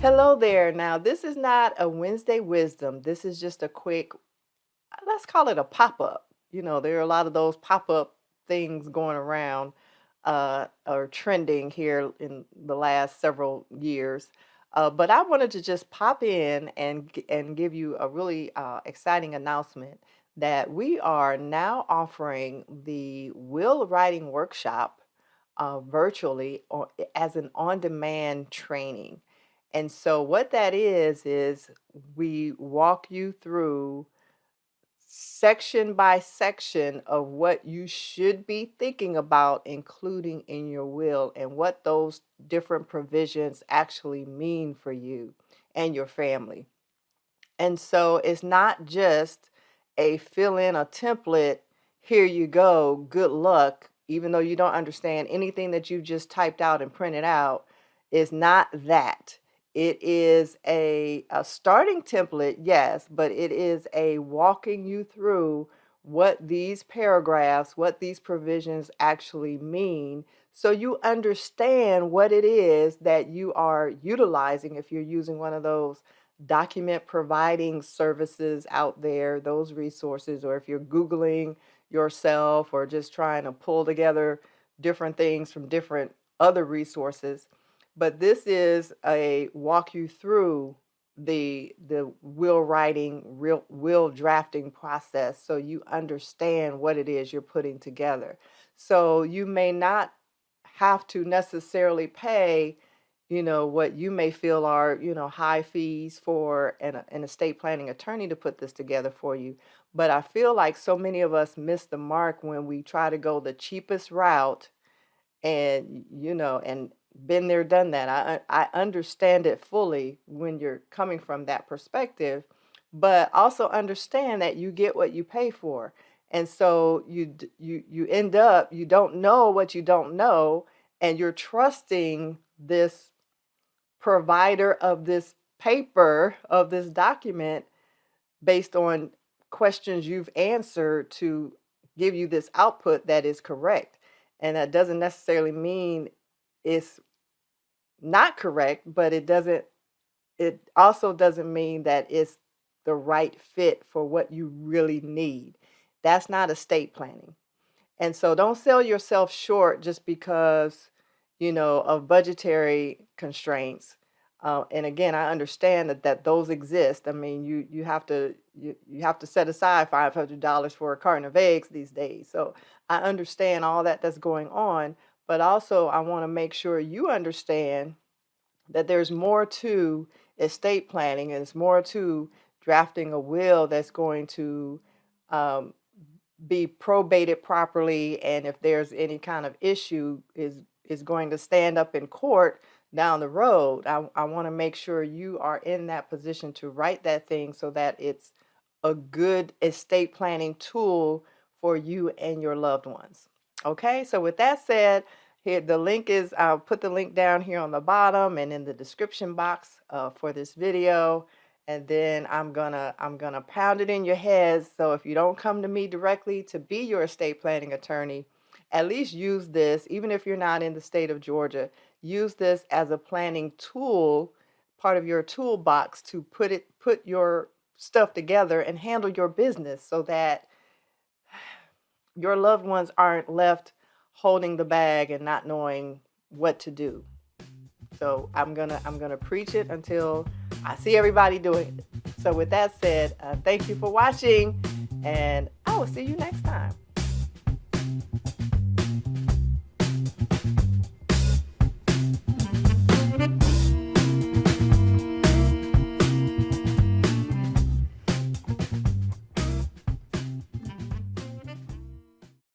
Hello there. Now, this is not a Wednesday wisdom. This is just a quick, let's call it a pop up. There are a lot of those pop up things going around or trending here in the last several years. But I wanted to just pop in and give you a really exciting announcement that we are now offering the will writing workshop virtually or as an on demand training. And so, what that is we walk you through section by section of what you should be thinking about including in your will and what those different provisions actually mean for you and your family. And so it's not just a fill in a template, here you go, good luck, even though you don't understand anything that you just typed out and printed out. Is not that. It is a starting template, yes, but it is a walking you through what these paragraphs, what these provisions actually mean, so you understand what it is that you are utilizing if you're using one of those document providing services out there, those resources, or if you're Googling yourself or just trying to pull together different things from different other resources. But this is a walk you through the will writing, real will drafting process so you understand what it is you're putting together. So you may not have to necessarily pay what you may feel are, high fees for an estate planning attorney to put this together for you. But I feel like so many of us miss the mark when we try to go the cheapest route and been there, done that. I understand it fully when you're coming from that perspective, but also understand that you get what you pay for. And so you end up, you don't know what you don't know, and you're trusting this provider of this paper, of this document, based on questions you've answered to give you this output that is correct. And that doesn't necessarily mean it's not correct, but it also doesn't mean that it's the right fit for what you really need. That's not estate planning. And so don't sell yourself short just because, of budgetary constraints. And again, I understand that those exist. I mean, you have to you have to set aside $500 for a carton of eggs these days. So I understand all that's going on, but also I want to make sure you understand that there's more to estate planning and there's more to drafting a will that's going to um, be probated properly, and if there's any kind of issue is going to stand up in court down the road. I want to make sure you are in that position to write that thing so that it's a good estate planning tool for you and your loved ones. Okay, so with that said, here the link is, I'll put the link down here on the bottom and in the description box for this video. And then I'm gonna pound it in your heads. So if you don't come to me directly to be your estate planning attorney, at least use this, even if you're not in the state of Georgia, use this as a planning tool, part of your toolbox to put your stuff together and handle your business so that your loved ones aren't left holding the bag and not knowing what to do. So I'm gonna preach it until I see everybody doing it. So with that said, thank you for watching, and I will see you next time.